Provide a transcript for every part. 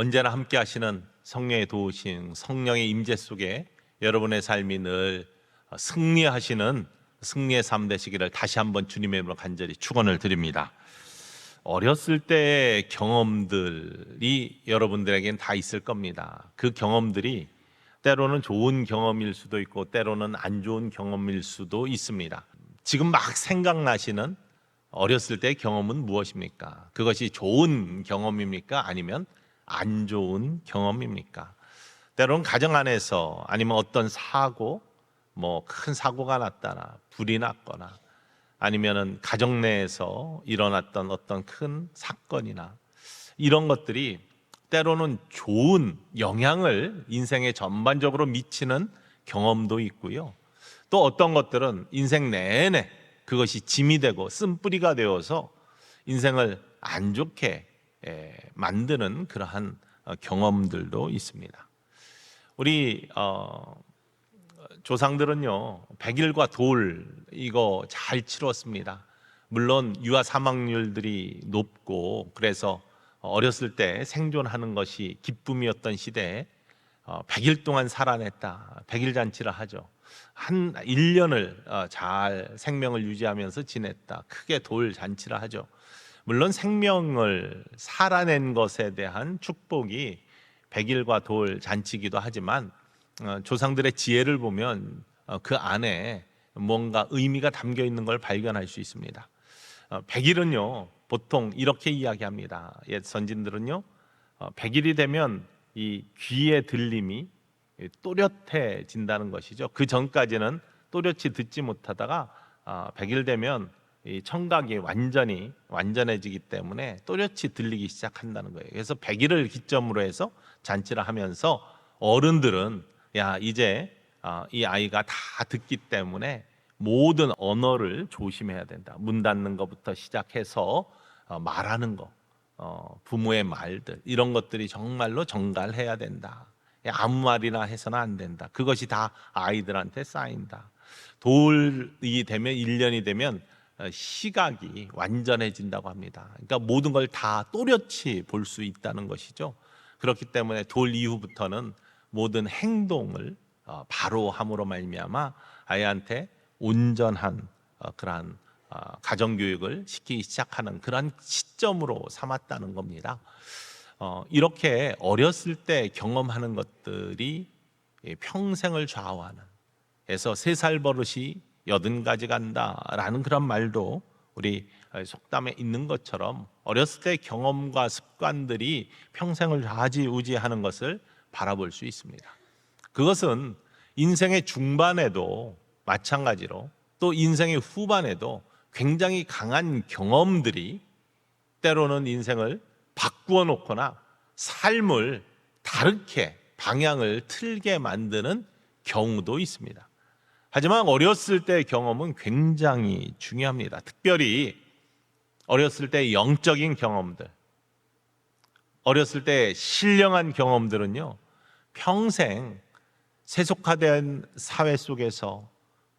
언제나 함께 하시는 성령의 도우심, 성령의 임재 속에 여러분의 삶이 늘 승리하시는 승리의 삶 되시기를 다시 한번 주님의 이름으로 간절히 축원을 드립니다. 어렸을 때의 경험들이 여러분들에겐 다 있을 겁니다. 그 경험들이 때로는 좋은 경험일 수도 있고 때로는 안 좋은 경험일 수도 있습니다. 지금 막 생각나시는 어렸을 때의 경험은 무엇입니까? 그것이 좋은 경험입니까? 아니면 안 좋은 경험입니까? 때로는 가정 안에서 아니면 어떤 사고, 큰 사고가 났다나 불이 났거나 아니면은 가정 내에서 일어났던 어떤 큰 사건이나 이런 것들이 때로는 좋은 영향을 인생에 전반적으로 미치는 경험도 있고요. 또 어떤 것들은 인생 내내 그것이 짐이 되고 쓴뿌리가 되어서 인생을 안 좋게 만드는 그러한 경험들도 있습니다. 우리 조상들은요 100일과 돌 이거 잘 치렀습니다. 물론 유아 사망률들이 높고 그래서 어렸을 때 생존하는 것이 기쁨이었던 시대에 100일 동안 살아냈다 100일 잔치를 하죠. 한 1년을 잘 생명을 유지하면서 지냈다 크게 돌 잔치를 하죠. 물론 생명을 살아낸 것에 대한 축복이 100일과 돌 잔치기도 하지만 조상들의 지혜를 보면 그 안에 뭔가 의미가 담겨 있는 걸 발견할 수 있습니다. 100일은요 보통 이렇게 이야기합니다. 옛 선진들은요 100일이 되면 이 귀의 들림이 또렷해진다는 것이죠. 그 전까지는 또렷이 듣지 못하다가 100일 되면 이 청각이 완전해지기 때문에 또렷이 들리기 시작한다는 거예요. 그래서 100일을 기점으로 해서 잔치를 하면서 어른들은 야 이제 이 아이가 다 듣기 때문에 모든 언어를 조심해야 된다. 문 닫는 것부터 시작해서 말하는 거, 부모의 말들 이런 것들이 정말로 정갈해야 된다. 아무 말이나 해서는 안 된다. 그것이 다 아이들한테 쌓인다. 돌이 되면 1년이 되면 시각이 완전해진다고 합니다. 그러니까 모든 걸 다 또렷이 볼 수 있다는 것이죠. 그렇기 때문에 돌 이후부터는 모든 행동을 바로 함으로 말미암아 아이한테 온전한 그러한 가정교육을 시키기 시작하는 그러한 시점으로 삼았다는 겁니다. 이렇게 어렸을 때 경험하는 것들이 평생을 좌우하는 해서 3살 버릇이 80가지 간다라는 그런 말도 우리 속담에 있는 것처럼 어렸을 때 경험과 습관들이 평생을 좌지우지하는 것을 바라볼 수 있습니다. 그것은 인생의 중반에도 마찬가지로 또 인생의 후반에도 굉장히 강한 경험들이 때로는 인생을 바꾸어 놓거나 삶을 다르게 방향을 틀게 만드는 경우도 있습니다. 하지만 어렸을 때의 경험은 굉장히 중요합니다. 특별히 어렸을 때의 영적인 경험들, 어렸을 때의 신령한 경험들은요 평생 세속화된 사회 속에서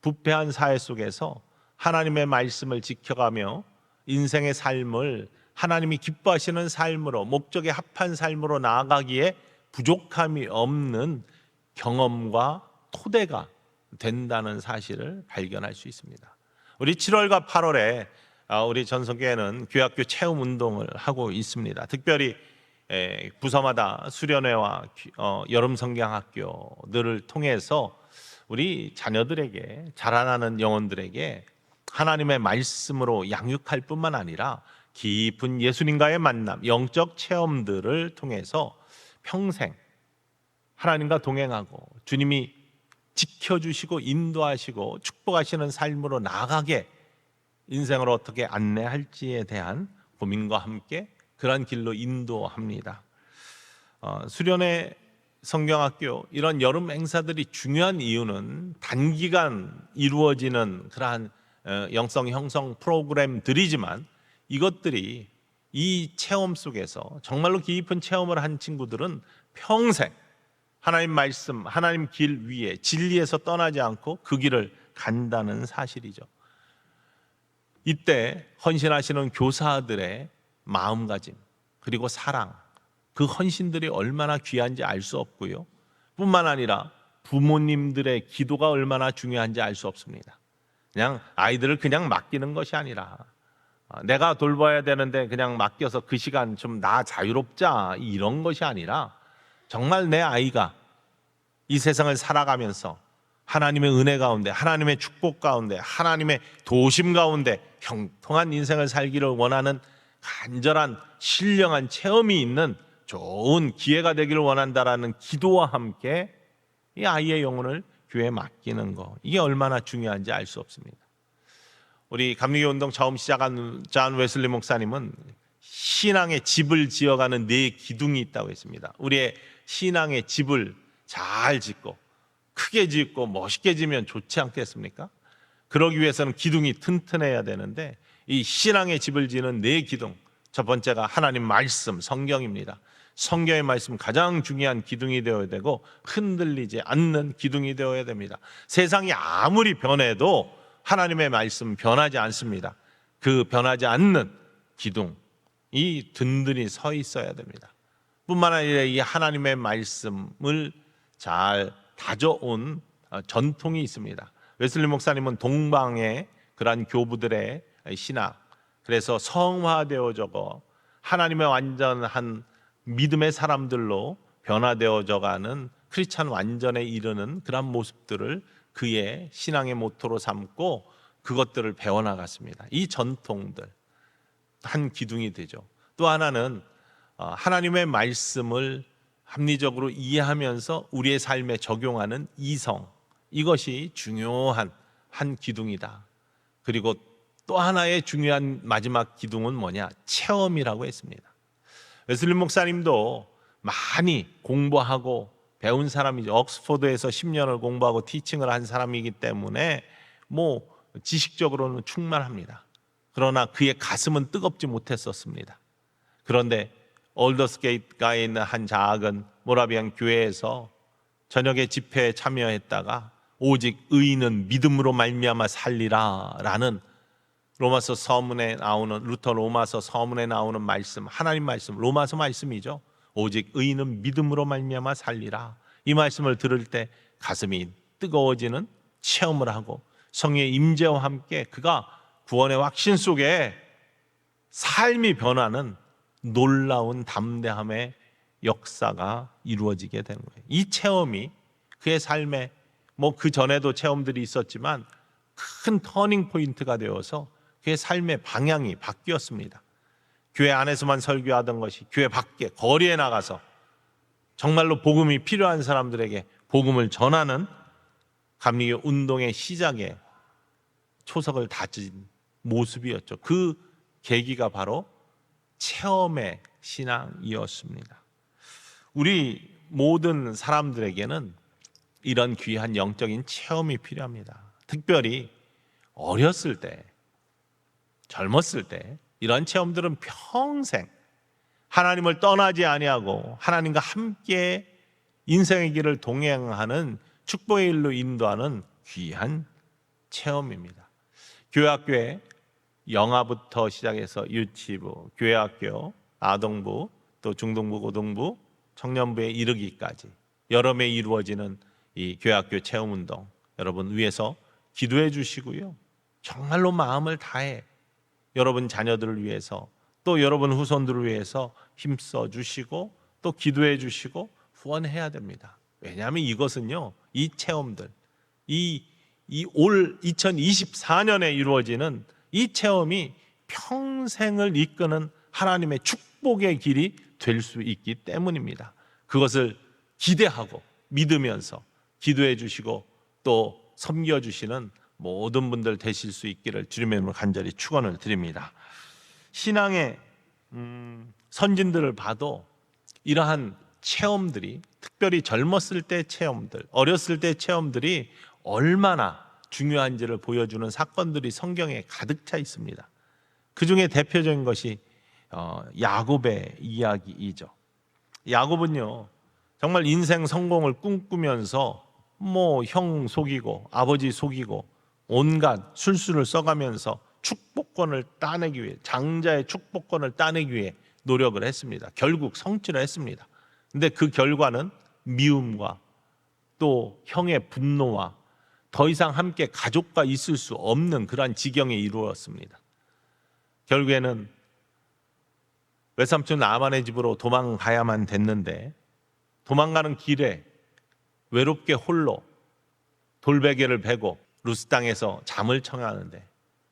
부패한 사회 속에서 하나님의 말씀을 지켜가며 인생의 삶을 하나님이 기뻐하시는 삶으로 목적에 합한 삶으로 나아가기에 부족함이 없는 경험과 토대가 된다는 사실을 발견할 수 있습니다. 우리 7월과 8월에 우리 전성교회는 교학교 체험 운동을 하고 있습니다. 특별히 부서마다 수련회와 여름 성경학교들을 통해서 우리 자녀들에게 자라나는 영혼들에게 하나님의 말씀으로 양육할 뿐만 아니라 깊은 예수님과의 만남, 영적 체험들을 통해서 평생 하나님과 동행하고 주님이 지켜주시고 인도하시고 축복하시는 삶으로 나아가게 인생을 어떻게 안내할지에 대한 고민과 함께 그런 길로 인도합니다. 수련회 성경학교 이런 여름 행사들이 중요한 이유는 단기간 이루어지는 그러한 영성 형성 프로그램들이지만 이것들이 이 체험 속에서 정말로 깊은 체험을 한 친구들은 평생 하나님 말씀, 하나님 길 위에 진리에서 떠나지 않고 그 길을 간다는 사실이죠. 이때 헌신하시는 교사들의 마음가짐 그리고 사랑 그 헌신들이 얼마나 귀한지 알 수 없고요. 뿐만 아니라 부모님들의 기도가 얼마나 중요한지 알 수 없습니다. 그냥 아이들을 그냥 맡기는 것이 아니라 내가 돌봐야 되는데 그냥 맡겨서 그 시간 좀 나 자유롭자 이런 것이 아니라 정말 내 아이가 이 세상을 살아가면서 하나님의 은혜 가운데, 하나님의 축복 가운데, 하나님의 도심 가운데 형통한 인생을 살기를 원하는 간절한 신령한 체험이 있는 좋은 기회가 되기를 원한다라는 기도와 함께 이 아이의 영혼을 교회에 맡기는 거, 이게 얼마나 중요한지 알 수 없습니다. 우리 감리교 운동 처음 시작한 존 웨슬리 목사님은 신앙의 집을 지어가는 4기둥이 있다고 했습니다. 우리의 신앙의 집을 잘 짓고 크게 짓고 멋있게 지면 좋지 않겠습니까? 그러기 위해서는 기둥이 튼튼해야 되는데 이 신앙의 집을 지는 4기둥, 첫 번째가 하나님 말씀, 성경입니다. 성경의 말씀 가장 중요한 기둥이 되어야 되고 흔들리지 않는 기둥이 되어야 됩니다. 세상이 아무리 변해도 하나님의 말씀 변하지 않습니다. 그 변하지 않는 기둥이 든든히 서 있어야 됩니다. 뿐만 아니라 이 하나님의 말씀을 잘 다져온 전통이 있습니다. 웨슬리 목사님은 동방의 그러한 교부들의 신학, 그래서 성화되어져고 하나님의 완전한 믿음의 사람들로 변화되어져가는 크리스찬 완전에 이르는 그런 모습들을 그의 신앙의 모토로 삼고 그것들을 배워나갔습니다. 이 전통들 한 기둥이 되죠. 또 하나는 하나님의 말씀을 합리적으로 이해하면서 우리의 삶에 적용하는 이성, 이것이 중요한 한 기둥이다. 그리고 또 하나의 중요한 마지막 기둥은 뭐냐? 체험이라고 했습니다. 웨슬리 목사님도 많이 공부하고 배운 사람이죠. 옥스포드에서 10년을 공부하고 티칭을 한 사람이기 때문에 지식적으로는 충만합니다. 그러나 그의 가슴은 뜨겁지 못했었습니다. 그런데 올더스게이트가에 있는 한 작은 모라비안 교회에서 저녁에 집회에 참여했다가 오직 의인은 믿음으로 말미암아 살리라 라는 로마서 서문에 나오는, 루터 로마서 서문에 나오는 말씀, 하나님 말씀, 로마서 말씀이죠. 오직 의인은 믿음으로 말미암아 살리라. 이 말씀을 들을 때 가슴이 뜨거워지는 체험을 하고 성령의 임재와 함께 그가 구원의 확신 속에 삶이 변하는 놀라운 담대함의 역사가 이루어지게 되는 거예요. 이 체험이 그의 삶에 그 전에도 체험들이 있었지만 큰 터닝 포인트가 되어서 그의 삶의 방향이 바뀌었습니다. 교회 안에서만 설교하던 것이 교회 밖에 거리에 나가서 정말로 복음이 필요한 사람들에게 복음을 전하는 감리교 운동의 시작에 초석을 다진 모습이었죠. 그 계기가 바로 체험의 신앙이었습니다. 우리 모든 사람들에게는 이런 귀한 영적인 체험이 필요합니다. 특별히 어렸을 때, 젊었을 때 이런 체험들은 평생 하나님을 떠나지 아니하고 하나님과 함께 인생의 길을 동행하는 축복의 일로 인도하는 귀한 체험입니다. 교회학교에 영아부터 시작해서 유치부, 교회학교, 아동부, 또 중등부, 고등부, 청년부에 이르기까지 여러 매 이루어지는 이 교회학교 체험운동, 여러분 위해서 기도해 주시고요, 정말로 마음을 다해 여러분 자녀들을 위해서 또 여러분 후손들을 위해서 힘써 주시고 또 기도해 주시고 후원해야 됩니다. 왜냐하면 이것은요, 이 체험들, 올 2024년에 이루어지는 이 체험이 평생을 이끄는 하나님의 축복의 길이 될 수 있기 때문입니다. 그것을 기대하고 믿으면서 기도해 주시고 또 섬겨 주시는 모든 분들 되실 수 있기를 주님의 이름으로 간절히 축원을 드립니다. 신앙의 선진들을 봐도 이러한 체험들이, 특별히 젊었을 때 체험들, 어렸을 때 체험들이 얼마나 중요한지를 보여주는 사건들이 성경에 가득 차 있습니다. 그 중에 대표적인 것이 야곱의 이야기이죠. 야곱은요, 정말 인생 성공을 꿈꾸면서 형 속이고 아버지 속이고 온갖 술수를 써가면서 축복권을 따내기 위해, 장자의 축복권을 따내기 위해 노력을 했습니다. 결국 성취를 했습니다. 근데 그 결과는 미움과 또 형의 분노와 더 이상 함께 가족과 있을 수 없는 그러한 지경에 이르렀습니다. 결국에는 외삼촌 라반의 집으로 도망가야만 됐는데, 도망가는 길에 외롭게 홀로 돌베개를 베고 루스 땅에서 잠을 청하는데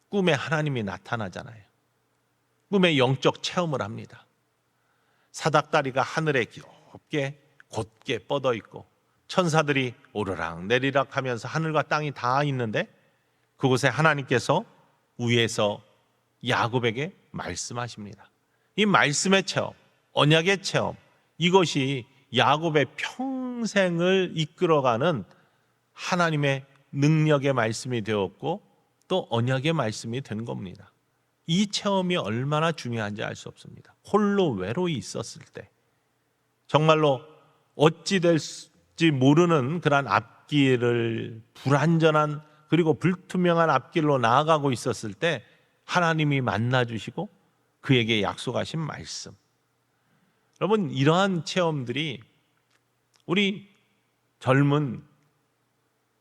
꿈에 하나님이 나타나잖아요. 꿈에 영적 체험을 합니다. 사닥다리가 하늘에 깊게 곧게 뻗어 있고 천사들이 오르락 내리락 하면서 하늘과 땅이 다 있는데, 그곳에 하나님께서 위에서 야곱에게 말씀하십니다. 이 말씀의 체험, 언약의 체험, 이것이 야곱의 평생을 이끌어가는 하나님의 능력의 말씀이 되었고 또 언약의 말씀이 된 겁니다. 이 체험이 얼마나 중요한지 알 수 없습니다. 홀로 외로이 있었을 때, 정말로 어찌 될지 모르는 그런 앞길을, 불안전한 그리고 불투명한 앞길로 나아가고 있었을 때 하나님이 만나주시고 그에게 약속하신 말씀. 여러분, 이러한 체험들이 우리 젊은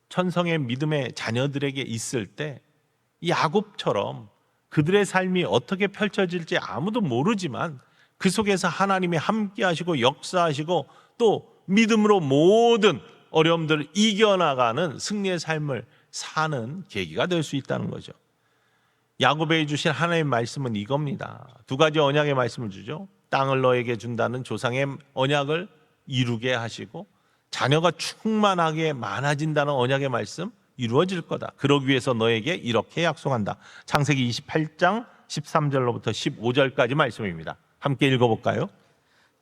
천성의 믿음의 자녀들에게 있을 때 야곱처럼 그들의 삶이 어떻게 펼쳐질지 아무도 모르지만 그 속에서 하나님이 함께 하시고 역사하시고 또 믿음으로 모든 어려움들을 이겨나가는 승리의 삶을 사는 계기가 될 수 있다는 거죠. 야곱에게 주신 하나님의 말씀은 이겁니다. 두 가지 언약의 말씀을 주죠. 땅을 너에게 준다는 조상의 언약을 이루게 하시고 자녀가 충만하게 많아진다는 언약의 말씀, 이루어질 거다. 그러기 위해서 너에게 이렇게 약속한다. 창세기 28장 13절로부터 15절까지 말씀입니다. 함께 읽어볼까요?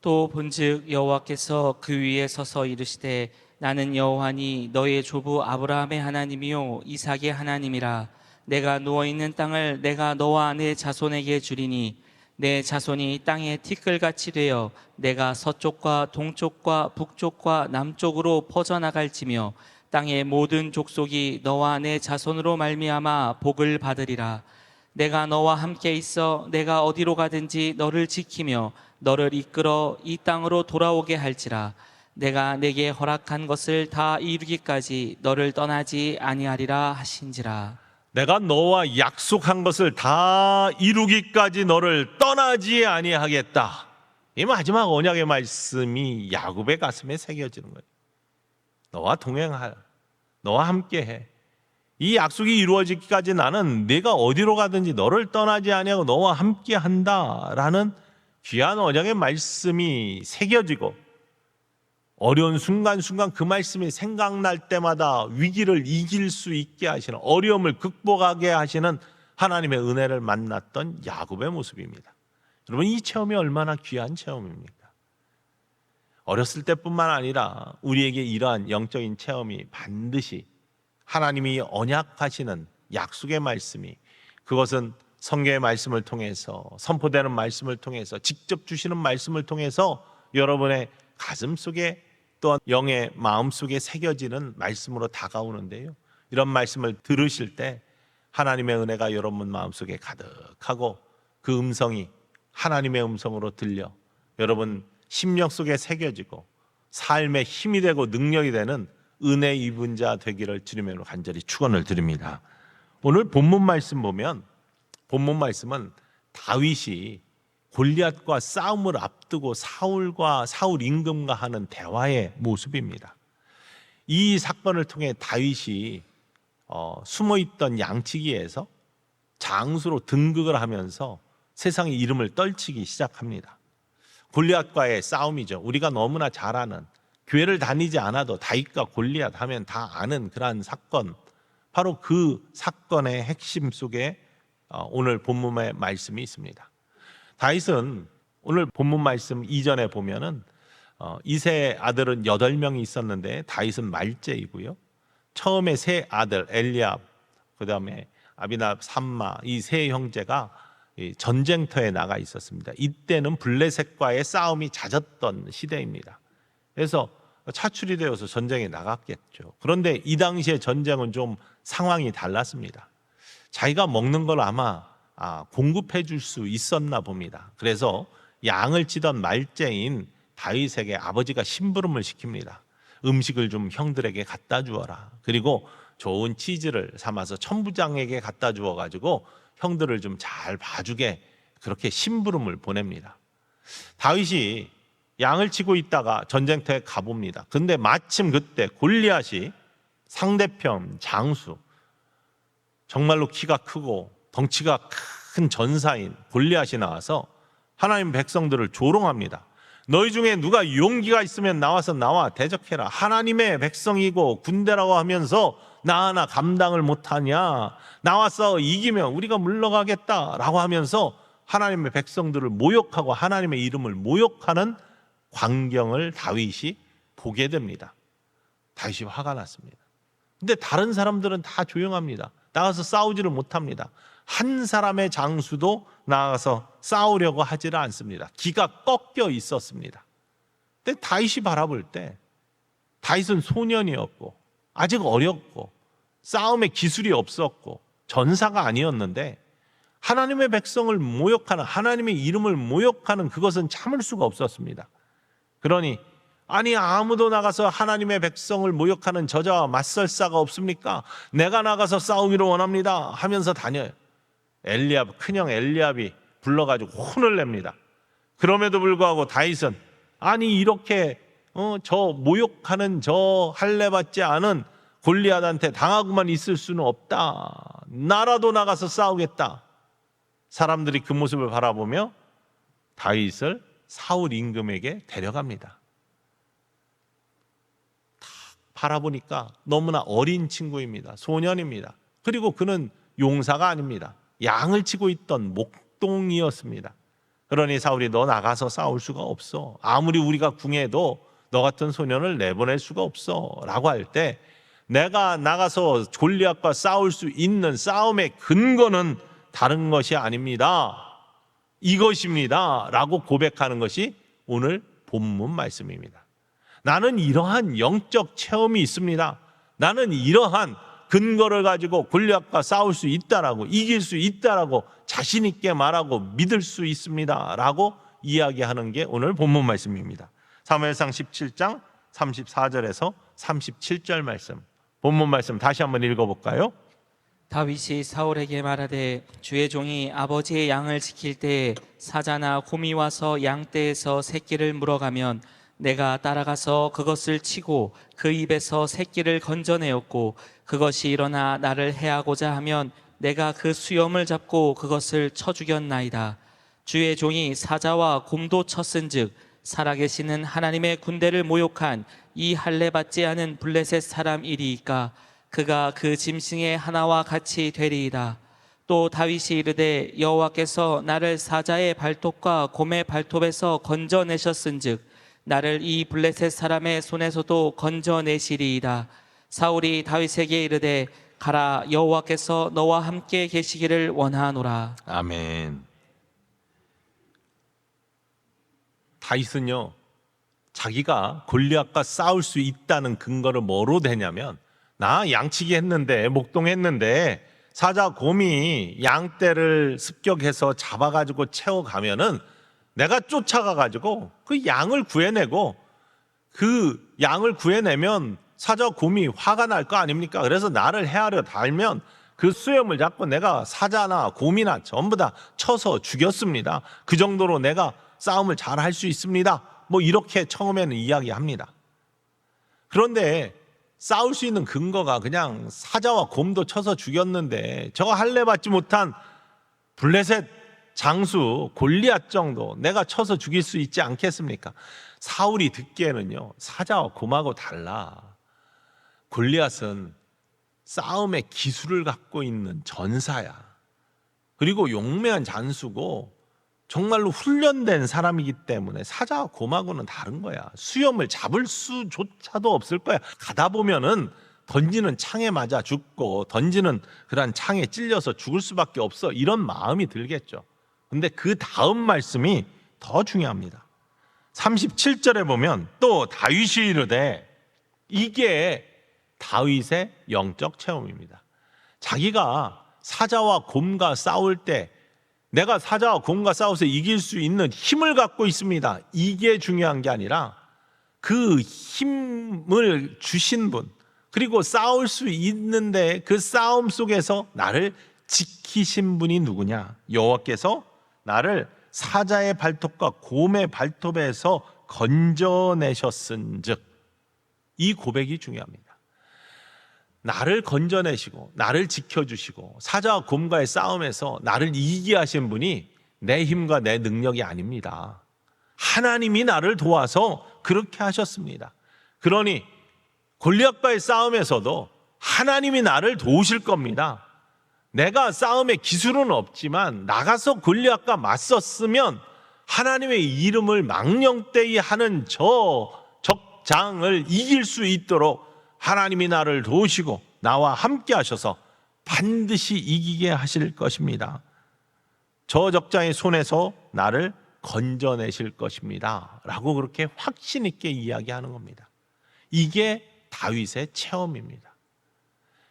또 본즉 여호와께서 그 위에 서서 이르시되 나는 여호와니 너의 조부 아브라함의 하나님이요 이삭의 하나님이라. 내가 누워있는 땅을 내가 너와 내 자손에게 주리니 내 자손이 땅의 티끌같이 되어 내가 서쪽과 동쪽과 북쪽과 남쪽으로 퍼져나갈지며 땅의 모든 족속이 너와 내 자손으로 말미암아 복을 받으리라. 내가 너와 함께 있어 내가 어디로 가든지 너를 지키며 너를 이끌어 이 땅으로 돌아오게 할지라. 내가 내게 허락한 것을 다 이루기까지 너를 떠나지 아니하리라 하신지라. 내가 너와 약속한 것을 다 이루기까지 너를 떠나지 아니하겠다. 이 마지막 언약의 말씀이 야곱의 가슴에 새겨지는 거예요. 너와 동행할, 너와 함께해. 이 약속이 이루어지기까지 나는 내가 어디로 가든지 너를 떠나지 아니하고 너와 함께한다라는 귀한 언약의 말씀이 새겨지고, 어려운 순간순간 그 말씀이 생각날 때마다 위기를 이길 수 있게 하시는, 어려움을 극복하게 하시는 하나님의 은혜를 만났던 야곱의 모습입니다. 여러분, 이 체험이 얼마나 귀한 체험입니까? 어렸을 때뿐만 아니라 우리에게 이러한 영적인 체험이 반드시 하나님이 언약하시는 약속의 말씀이, 그것은 성경의 말씀을 통해서, 선포되는 말씀을 통해서, 직접 주시는 말씀을 통해서 여러분의 가슴 속에 또한 영의 마음 속에 새겨지는 말씀으로 다가오는데요, 이런 말씀을 들으실 때 하나님의 은혜가 여러분 마음 속에 가득하고 그 음성이 하나님의 음성으로 들려 여러분 심령 속에 새겨지고 삶의 힘이 되고 능력이 되는 은혜 입은 자 되기를 주님의 이름으로 간절히 축원을 드립니다. 오늘 본문 말씀 보면, 본문 말씀은 다윗이 골리앗과 싸움을 앞두고 사울 임금과 하는 대화의 모습입니다. 이 사건을 통해 다윗이 숨어있던 양치기에서 장수로 등극을 하면서 세상의 이름을 떨치기 시작합니다. 골리앗과의 싸움이죠. 우리가 너무나 잘 아는, 교회를 다니지 않아도 다윗과 골리앗 하면 다 아는 그러한 사건, 바로 그 사건의 핵심 속에 오늘 본문의 말씀이 있습니다. 다윗은 오늘 본문 말씀 이전에 보면은 이세 아들은 8명이 있었는데 다윗은 말째이고요, 처음에 세 아들 엘리압, 그 다음에 아비납, 삼마, 이 세 형제가 전쟁터에 나가 있었습니다. 이때는 블레셋과의 싸움이 잦았던 시대입니다. 그래서 차출이 되어서 전쟁에 나갔겠죠. 그런데 이 당시의 전쟁은 좀 상황이 달랐습니다. 자기가 먹는 걸 아마 공급해 줄 수 있었나 봅니다. 그래서 양을 치던 말째인 다윗에게 아버지가 심부름을 시킵니다. 음식을 좀 형들에게 갖다 주어라. 그리고 좋은 치즈를 삼아서 천부장에게 갖다 주어 가지고 형들을 좀 잘 봐주게 그렇게 심부름을 보냅니다. 다윗이 양을 치고 있다가 전쟁터에 가봅니다. 근데 마침 그때 골리앗이 상대편 장수, 정말로 키가 크고 덩치가 큰 전사인 골리앗이 나와서 하나님 백성들을 조롱합니다. 너희 중에 누가 용기가 있으면 나와서 나와 대적해라. 하나님의 백성이고 군대라고 하면서 나 하나 감당을 못하냐. 나와서 이기면 우리가 물러가겠다라고 하면서 하나님의 백성들을 모욕하고 하나님의 이름을 모욕하는 광경을 다윗이 보게 됩니다. 다윗이 화가 났습니다. 근데 다른 사람들은 다 조용합니다. 나가서 싸우지를 못합니다. 한 사람의 장수도 나가서 싸우려고 하지를 않습니다. 기가 꺾여 있었습니다. 근데 다윗이 바라볼 때 다윗은 소년이었고 아직 어렸고 싸움의 기술이 없었고 전사가 아니었는데 하나님의 백성을 모욕하는, 하나님의 이름을 모욕하는 그것은 참을 수가 없었습니다. 그러니 아니 아무도 나가서 하나님의 백성을 모욕하는 저자와 맞설사가 없습니까? 내가 나가서 싸우기를 원합니다 하면서 다녀요. 엘리압, 큰형 엘리압이 불러가지고 혼을 냅니다. 그럼에도 불구하고 다윗은 아니 이렇게 저 모욕하는 저 할례받지 않은 골리앗한테 당하고만 있을 수는 없다. 나라도 나가서 싸우겠다. 사람들이 그 모습을 바라보며 다윗을 사울 임금에게 데려갑니다. 딱 바라보니까 너무나 어린 친구입니다. 소년입니다. 그리고 그는 용사가 아닙니다. 양을 치고 있던 목동이었습니다. 그러니 사울이 너 나가서 싸울 수가 없어. 아무리 우리가 궁해도 너 같은 소년을 내보낼 수가 없어 라고 할 때 내가 나가서 골리앗과 싸울 수 있는 싸움의 근거는 다른 것이 아닙니다. 이것입니다 라고 고백하는 것이 오늘 본문 말씀입니다. 나는 이러한 영적 체험이 있습니다. 나는 이러한 근거를 가지고 골리앗과 싸울 수 있다라고, 이길 수 있다라고 자신 있게 말하고 믿을 수 있습니다 라고 이야기하는 게 오늘 본문 말씀입니다. 사무엘상 17장 34절에서 37절 말씀, 본문 말씀 다시 한번 읽어볼까요? 다윗이 사울에게 말하되 주의 종이 아버지의 양을 지킬 때에 사자나 곰이 와서 양떼에서 새끼를 물어가면 내가 따라가서 그것을 치고 그 입에서 새끼를 건져내었고 그것이 일어나 나를 해하고자 하면 내가 그 수염을 잡고 그것을 쳐 죽였나이다. 주의 종이 사자와 곰도 쳤은즉 살아계시는 하나님의 군대를 모욕한 이 할례받지 않은 블레셋 사람이리이까 그가 그 짐승의 하나와 같이 되리이다. 또 다윗이 이르되 여호와께서 나를 사자의 발톱과 곰의 발톱에서 건져내셨은즉 나를 이 블레셋 사람의 손에서도 건져내시리이다. 사울이 다윗에게 이르되 가라, 여호와께서 너와 함께 계시기를 원하노라. 아멘. 다윗은요, 자기가 골리앗과 싸울 수 있다는 근거를 뭐로 대냐면, 나 양치기 했는데, 목동했는데 사자 곰이 양떼를 습격해서 잡아가지고 채워가면은 내가 쫓아가가지고 그 양을 구해내고, 그 양을 구해내면 사자 곰이 화가 날 거 아닙니까? 그래서 나를 해하려 달면 그 수염을 잡고 내가 사자나 곰이나 전부 다 쳐서 죽였습니다. 그 정도로 내가 싸움을 잘 할 수 있습니다. 뭐 이렇게 처음에는 이야기합니다. 그런데 싸울 수 있는 근거가 그냥 사자와 곰도 쳐서 죽였는데 저거 할례받지 못한 블레셋 장수 골리앗 정도 내가 쳐서 죽일 수 있지 않겠습니까? 사울이 듣기에는요, 사자와 곰하고 달라. 골리앗은 싸움의 기술을 갖고 있는 전사야. 그리고 용맹한 장수고 정말로 훈련된 사람이기 때문에 사자와 곰하고는 다른 거야. 수염을 잡을 수조차도 없을 거야. 가다 보면은 던지는 창에 맞아 죽고 던지는 그런 창에 찔려서 죽을 수밖에 없어. 이런 마음이 들겠죠. 근데 그 다음 말씀이 더 중요합니다. 37절에 보면 또 다윗이 이르되, 이게 다윗의 영적 체험입니다. 자기가 사자와 곰과 싸울 때 내가 사자와 곰과 싸워서 이길 수 있는 힘을 갖고 있습니다. 이게 중요한 게 아니라 그 힘을 주신 분, 그리고 싸울 수 있는데 그 싸움 속에서 나를 지키신 분이 누구냐? 여호와께서 나를 사자의 발톱과 곰의 발톱에서 건져내셨은즉, 이 고백이 중요합니다. 나를 건져내시고 나를 지켜주시고 사자와 곰과의 싸움에서 나를 이기게 하신 분이 내 힘과 내 능력이 아닙니다. 하나님이 나를 도와서 그렇게 하셨습니다. 그러니 골리앗과의 싸움에서도 하나님이 나를 도우실 겁니다. 내가 싸움에 기술은 없지만 나가서 골리앗과 맞섰으면 하나님의 이름을 망령되이 하는 저 적장을 이길 수 있도록 하나님이 나를 도우시고 나와 함께 하셔서 반드시 이기게 하실 것입니다. 저 적장의 손에서 나를 건져내실 것입니다 라고 그렇게 확신 있게 이야기하는 겁니다. 이게 다윗의 체험입니다.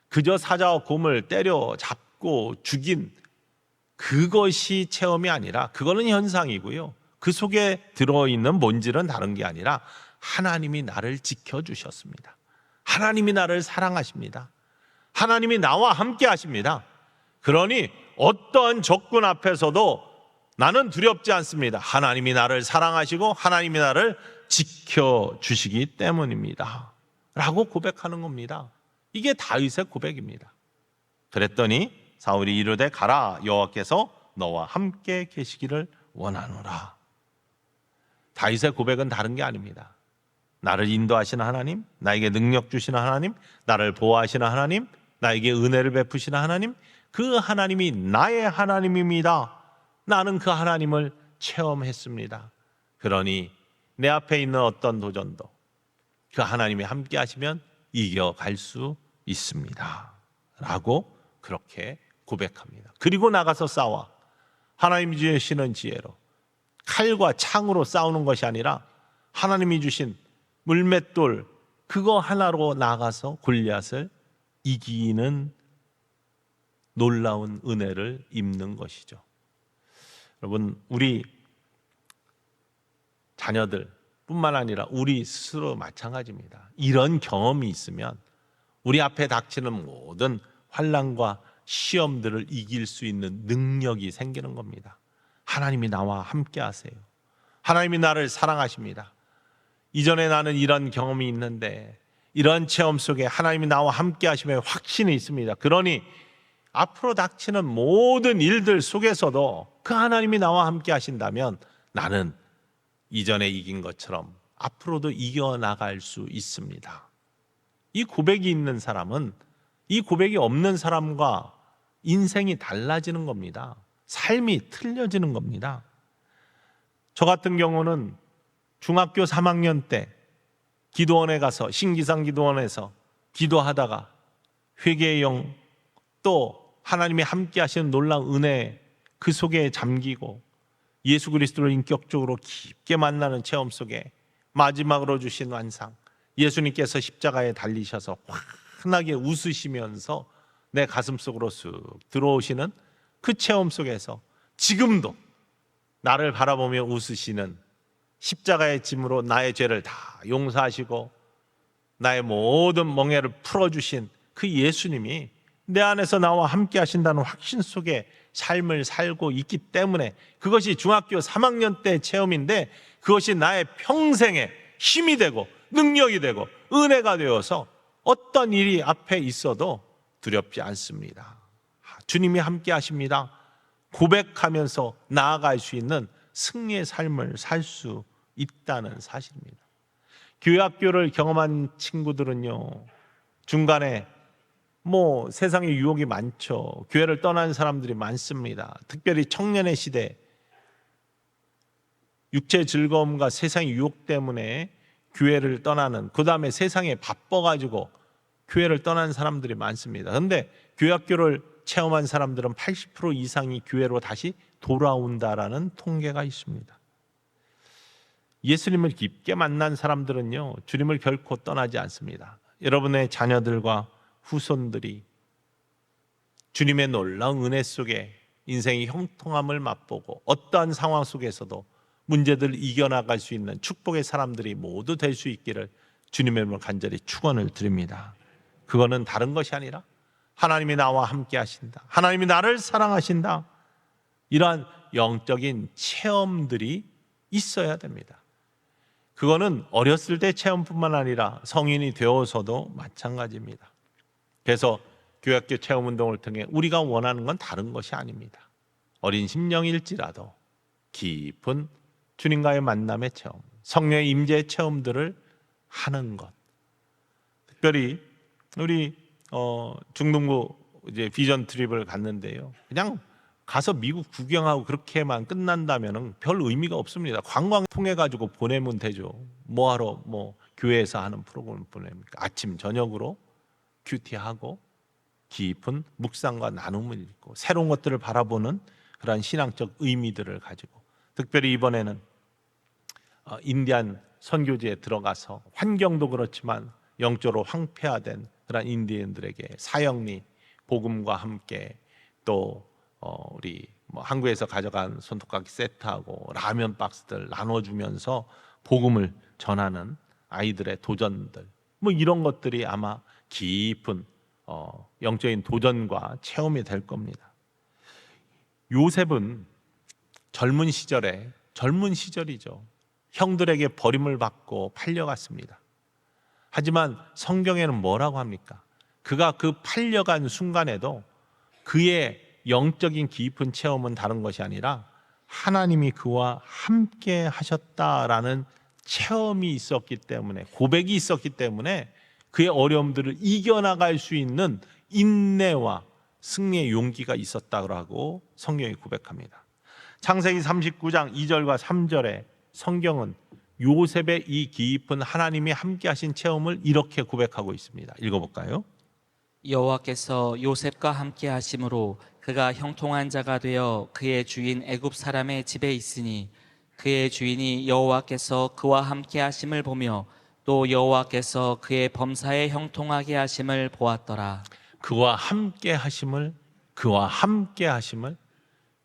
그저 사자와 곰을 때려 잡고 죽인 그것이 체험이 아니라, 그거는 현상이고요, 그 속에 들어있는 본질은 다른 게 아니라 하나님이 나를 지켜주셨습니다. 하나님이 나를 사랑하십니다. 하나님이 나와 함께 하십니다. 그러니 어떠한 적군 앞에서도 나는 두렵지 않습니다. 하나님이 나를 사랑하시고 하나님이 나를 지켜주시기 때문입니다 라고 고백하는 겁니다. 이게 다윗의 고백입니다. 그랬더니 사울이 이르되 가라, 여호와께서 너와 함께 계시기를 원하노라. 다윗의 고백은 다른 게 아닙니다. 나를 인도하시는 하나님, 나에게 능력 주시는 하나님, 나를 보호하시는 하나님, 나에게 은혜를 베푸시는 하나님, 그 하나님이 나의 하나님입니다. 나는 그 하나님을 체험했습니다. 그러니 내 앞에 있는 어떤 도전도 그 하나님이 함께 하시면 이겨갈 수 있습니다 라고 그렇게 고백합니다. 그리고 나가서 싸워. 하나님이 주시는 지혜로 칼과 창으로 싸우는 것이 아니라 하나님이 주신 물맷돌 그거 하나로 나가서 골리앗을 이기는 놀라운 은혜를 입는 것이죠. 여러분, 우리 자녀들 뿐만 아니라 우리 스스로 마찬가지입니다. 이런 경험이 있으면 우리 앞에 닥치는 모든 환난과 시험들을 이길 수 있는 능력이 생기는 겁니다. 하나님이 나와 함께 하세요. 하나님이 나를 사랑하십니다. 이전에 나는 이런 경험이 있는데 이런 체험 속에 하나님이 나와 함께 하시면 확신이 있습니다. 그러니 앞으로 닥치는 모든 일들 속에서도 그 하나님이 나와 함께 하신다면 나는 이전에 이긴 것처럼 앞으로도 이겨나갈 수 있습니다. 이 고백이 있는 사람은 이 고백이 없는 사람과 인생이 달라지는 겁니다. 삶이 틀려지는 겁니다. 저 같은 경우는 중학교 3학년 때 기도원에 가서 신기상 기도원에서 기도하다가 회개의 영, 또 하나님이 함께 하시는 놀라운 은혜 그 속에 잠기고 예수 그리스도를 인격적으로 깊게 만나는 체험 속에 마지막으로 주신 환상, 예수님께서 십자가에 달리셔서 환하게 웃으시면서 내 가슴 속으로 쑥 들어오시는 그 체험 속에서 지금도 나를 바라보며 웃으시는, 십자가의 짐으로 나의 죄를 다 용서하시고 나의 모든 멍에를 풀어주신 그 예수님이 내 안에서 나와 함께 하신다는 확신 속에 삶을 살고 있기 때문에 그것이 중학교 3학년 때 체험인데 그것이 나의 평생의 힘이 되고 능력이 되고 은혜가 되어서 어떤 일이 앞에 있어도 두렵지 않습니다. 주님이 함께 하십니다. 고백하면서 나아갈 수 있는 승리의 삶을 살 수 있다는 사실입니다. 교회 학교를 경험한 친구들은요, 중간에 세상에 유혹이 많죠. 교회를 떠나는 사람들이 많습니다. 특별히 청년의 시대, 육체의 즐거움과 세상의 유혹 때문에 교회를 떠나는, 그 다음에 세상에 바빠가지고 교회를 떠나는 사람들이 많습니다. 그런데 교회 학교를 체험한 사람들은 80% 이상이 교회로 다시 돌아온다라는 통계가 있습니다. 예수님을 깊게 만난 사람들은요, 주님을 결코 떠나지 않습니다. 여러분의 자녀들과 후손들이 주님의 놀라운 은혜 속에 인생의 형통함을 맛보고 어떠한 상황 속에서도 문제들을 이겨나갈 수 있는 축복의 사람들이 모두 될 수 있기를 주님의 이름으로 간절히 축원을 드립니다. 그거는 다른 것이 아니라 하나님이 나와 함께 하신다, 하나님이 나를 사랑하신다, 이러한 영적인 체험들이 있어야 됩니다. 그거는 어렸을 때 체험뿐만 아니라 성인이 되어서도 마찬가지입니다. 그래서 교회학교 체험운동을 통해 우리가 원하는 건 다른 것이 아닙니다. 어린 심령일지라도 깊은 주님과의 만남의 체험, 성령의 임재의 체험들을 하는 것. 특별히 우리 중동부 이제 비전 트립을 갔는데요. 그냥 가서 미국 구경하고 그렇게만 끝난다면은 별 의미가 없습니다. 관광 통해 가지고 보내면 되죠. 뭐하러 교회에서 하는 프로그램 보냅니까? 아침 저녁으로 큐티하고 깊은 묵상과 나눔을 읽고 새로운 것들을 바라보는 그러한 신앙적 의미들을 가지고, 특별히 이번에는 인디안 선교지에 들어가서 환경도 그렇지만 영적으로 황폐화된 그런 인디언들에게 사형리 복음과 함께 또 우리 한국에서 가져간 손톱깎이 세트하고 라면 박스들 나눠주면서 복음을 전하는 아이들의 도전들, 이런 것들이 아마 깊은 영적인 도전과 체험이 될 겁니다. 요셉은 젊은 시절이죠. 형들에게 버림을 받고 팔려갔습니다. 하지만 성경에는 뭐라고 합니까? 그가 그 팔려간 순간에도 그의 영적인 깊은 체험은 다른 것이 아니라 하나님이 그와 함께 하셨다라는 체험이 있었기 때문에, 고백이 있었기 때문에 그의 어려움들을 이겨나갈 수 있는 인내와 승리의 용기가 있었다고 성경이 고백합니다. 창세기 39장 2절과 3절에 성경은 요셉의 이 깊은 하나님이 함께 하신 체험을 이렇게 고백하고 있습니다. 읽어볼까요? 여호와께서 요셉과 함께 하심으로 그가 형통한 자가 되어 그의 주인 애굽 사람의 집에 있으니 그의 주인이 여호와께서 그와 함께 하심을 보며 또 여호와께서 그의 범사에 형통하게 하심을 보았더라. 그와 함께 하심을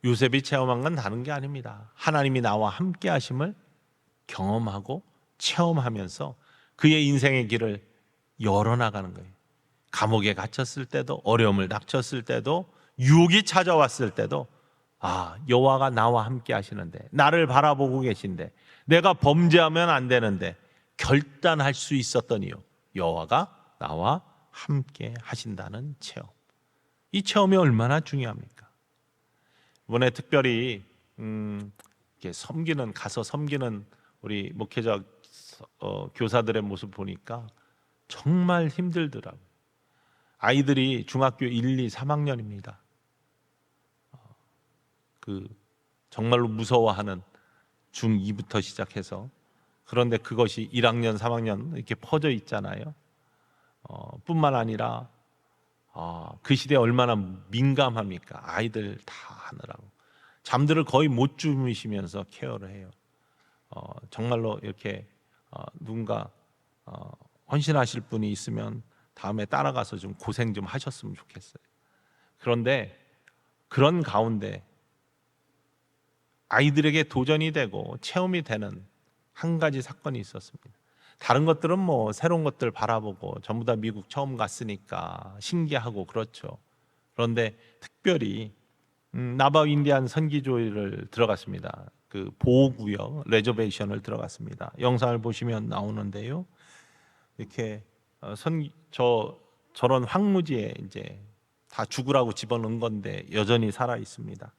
요셉이 체험한 건 다른 게 아닙니다. 하나님이 나와 함께 하심을 경험하고 체험하면서 그의 인생의 길을 열어나가는 거예요. 감옥에 갇혔을 때도, 어려움을 닥쳤을 때도, 유혹이 찾아왔을 때도 여호와가 나와 함께 하시는데, 나를 바라보고 계신데, 내가 범죄하면 안 되는데 결단할 수 있었던 이유, 여호와가 나와 함께 하신다는 체험. 이 체험이 얼마나 중요합니까? 이번에 특별히 가서 섬기는 우리 목회자 교사들의 모습 보니까 정말 힘들더라고요. 아이들이 중학교 1, 2, 3학년입니다. 정말로 무서워하는 중2부터 시작해서, 그런데 그것이 1학년, 3학년 이렇게 퍼져 있잖아요. 뿐만 아니라 그 시대에 얼마나 민감합니까? 아이들 다 하느라고 잠들을 거의 못 주무시면서 케어를 해요. 정말로 이렇게 누군가 헌신하실 분이 있으면 다음에 따라가서 좀 고생 좀 하셨으면 좋겠어요. 그런데 그런 가운데 아이들에게 도전이 되고 체험이 되는 한 가지 사건이 있었습니다. 다른 것들은 새로운 것들 바라보고 전부 다 미국 처음 갔으니까 신기하고 그렇죠. 그런데 특별히 나바우 인디안 선기조를 들어갔습니다. 그 보호구역 레저베이션을 들어갔습니다. 영상을 보시면 나오는데요. 이렇게 저런 황무지에 이제 다 죽으라고 집어넣은 건데 여전히 살아 있습니다.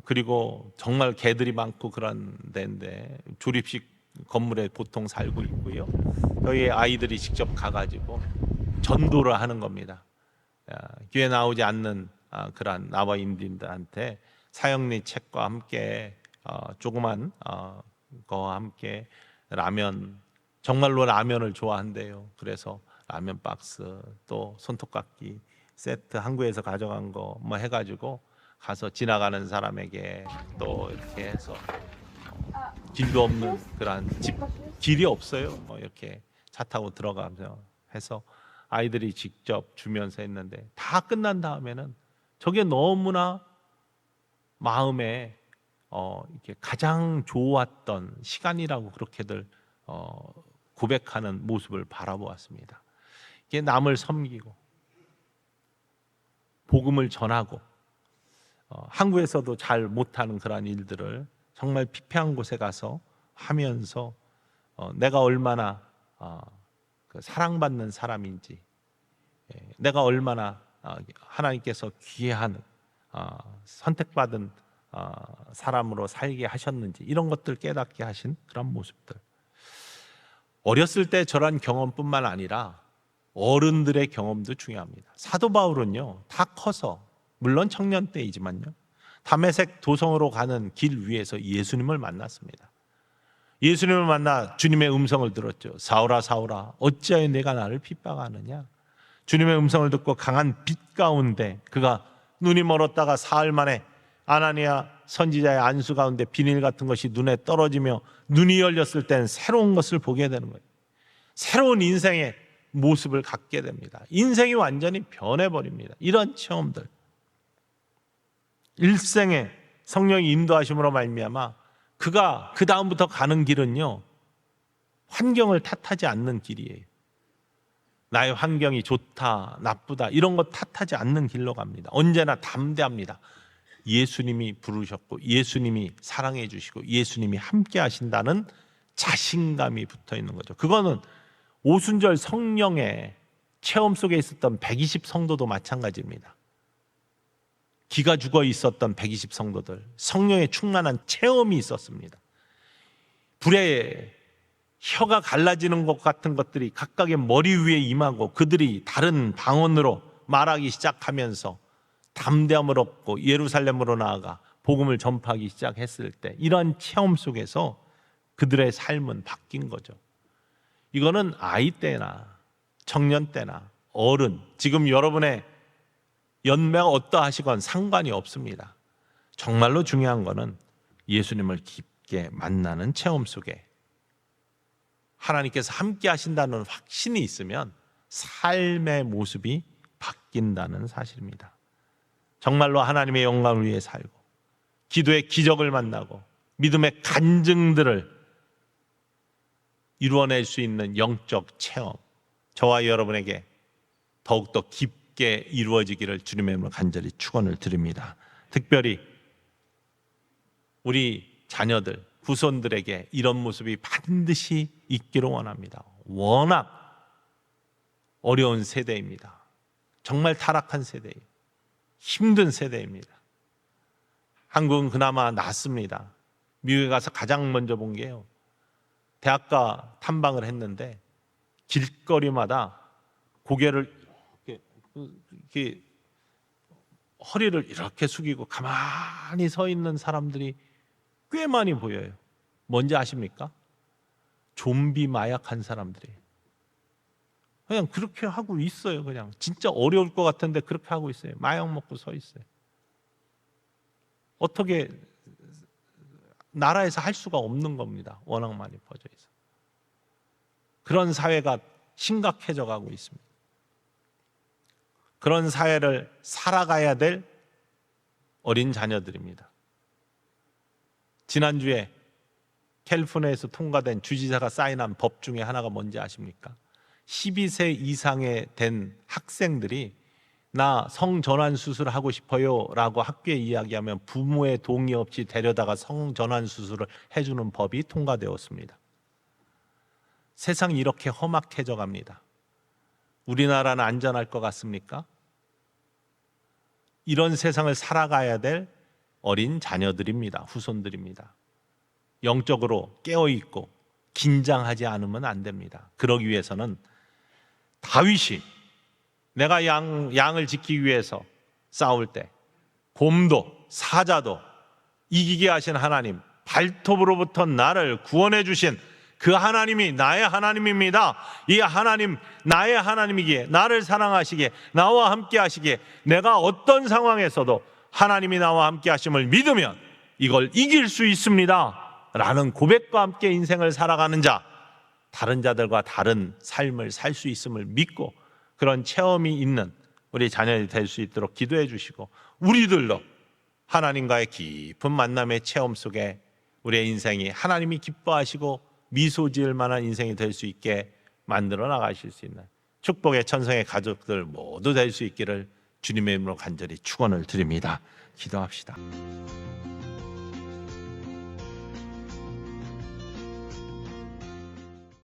그리고 정말 개들이 많고 그런 데인데 조립식 건물에 보통 살고 있고요. 저희 아이들이 직접 가가지고 전도를 하는 겁니다. 교회 나오지 않는 그런 나바 인디언들한테 사형리 책과 함께 조그만 거와 함께 라면, 정말로 라면을 좋아한대요. 그래서 라면 박스 또 손톱깎이 세트 한국에서 가져간 거 해가지고 가서 지나가는 사람에게 또 이렇게 해서 길도 없는 그런 집, 길이 없어요. 이렇게 차 타고 들어가면서 해서 아이들이 직접 주면서 했는데, 다 끝난 다음에는 저게 너무나 마음에 이렇게 가장 좋았던 시간이라고 그렇게들 고백하는 모습을 바라보았습니다. 이게 남을 섬기고 복음을 전하고 한국에서도 잘 못하는 그러한 일들을 정말 피폐한 곳에 가서 하면서 내가 얼마나 사랑받는 사람인지, 내가 얼마나 하나님께서 귀한 선택받은 사람으로 살게 하셨는지, 이런 것들 깨닫게 하신 그런 모습들. 어렸을 때 저런 경험뿐만 아니라 어른들의 경험도 중요합니다. 사도 바울은요, 다 커서, 물론 청년 때이지만요, 다메섹 도성으로 가는 길 위에서 예수님을 만났습니다. 예수님을 만나 주님의 음성을 들었죠. 사울아 사울아 어찌하여 내가 나를 핍박하느냐. 주님의 음성을 듣고 강한 빛 가운데 그가 눈이 멀었다가 사흘 만에 아나니아 선지자의 안수 가운데 비닐 같은 것이 눈에 떨어지며 눈이 열렸을 땐 새로운 것을 보게 되는 거예요. 새로운 인생의 모습을 갖게 됩니다. 인생이 완전히 변해버립니다. 이런 체험들, 일생에 성령이 인도하심으로 말미암아 그가 그 다음부터 가는 길은요, 환경을 탓하지 않는 길이에요. 나의 환경이 좋다 나쁘다 이런 것 탓하지 않는 길로 갑니다. 언제나 담대합니다. 예수님이 부르셨고 예수님이 사랑해 주시고 예수님이 함께 하신다는 자신감이 붙어 있는 거죠. 그거는 오순절 성령의 체험 속에 있었던 120 성도도 마찬가지입니다. 기가 죽어 있었던 120 성도들, 성령의 충만한 체험이 있었습니다. 불에 혀가 갈라지는 것 같은 것들이 각각의 머리 위에 임하고 그들이 다른 방언으로 말하기 시작하면서 담대함을 얻고 예루살렘으로 나아가 복음을 전파하기 시작했을 때, 이러한 체험 속에서 그들의 삶은 바뀐 거죠. 이거는 아이 때나 청년 때나 어른, 지금 여러분의 연배가 어떠하시건 상관이 없습니다. 정말로 중요한 거는 예수님을 깊게 만나는 체험 속에 하나님께서 함께 하신다는 확신이 있으면 삶의 모습이 바뀐다는 사실입니다. 정말로 하나님의 영광을 위해 살고 기도의 기적을 만나고 믿음의 간증들을 이루어낼 수 있는 영적 체험, 저와 여러분에게 더욱더 깊게 이루어지기를 주님의 이름으로 간절히 축원을 드립니다. 특별히 우리 자녀들, 후손들에게 이런 모습이 반드시 있기를 원합니다. 워낙 어려운 세대입니다. 정말 타락한 세대예요. 힘든 세대입니다. 한국은 그나마 낫습니다. 미국에 가서 가장 먼저 본 게요, 대학가 탐방을 했는데 길거리마다 고개를 이렇게 허리를 이렇게 숙이고 가만히 서 있는 사람들이 꽤 많이 보여요. 뭔지 아십니까? 좀비 마약한 사람들이 그냥 그렇게 하고 있어요. 그냥 진짜 어려울 것 같은데 그렇게 하고 있어요. 마약 먹고 서 있어요. 어떻게 나라에서 할 수가 없는 겁니다. 워낙 많이 퍼져 있어. 그런 사회가 심각해져 가고 있습니다. 그런 사회를 살아가야 될 어린 자녀들입니다. 지난주에 캘리포니아에서 통과된 주지사가 사인한 법 중에 하나가 뭔지 아십니까? 12세 이상의 된 학생들이 나 성전환 수술을 하고 싶어요 라고 학교에 이야기하면 부모의 동의 없이 데려다가 성전환 수술을 해주는 법이 통과되었습니다. 세상이 이렇게 험악해져 갑니다. 우리나라는 안전할 것 같습니까? 이런 세상을 살아가야 될 어린 자녀들입니다. 후손들입니다. 영적으로 깨어있고 긴장하지 않으면 안 됩니다. 그러기 위해서는 다윗이 내가 양을 지키기 위해서 싸울 때 곰도 사자도 이기게 하신 하나님, 발톱으로부터 나를 구원해 주신 그 하나님이 나의 하나님입니다. 이 하나님, 나의 하나님이기에, 나를 사랑하시기에, 나와 함께 하시기에 내가 어떤 상황에서도 하나님이 나와 함께 하심을 믿으면 이걸 이길 수 있습니다 라는 고백과 함께 인생을 살아가는 자, 다른 자들과 다른 삶을 살 수 있음을 믿고 그런 체험이 있는 우리 자녀들이 될 수 있도록 기도해 주시고, 우리들도 하나님과의 깊은 만남의 체험 속에 우리의 인생이 하나님이 기뻐하시고 미소 지을 만한 인생이 될 수 있게 만들어 나가실 수 있는 축복의 천성의 가족들 모두 될 수 있기를 주님의 이름으로 간절히 축원을 드립니다. 기도합시다.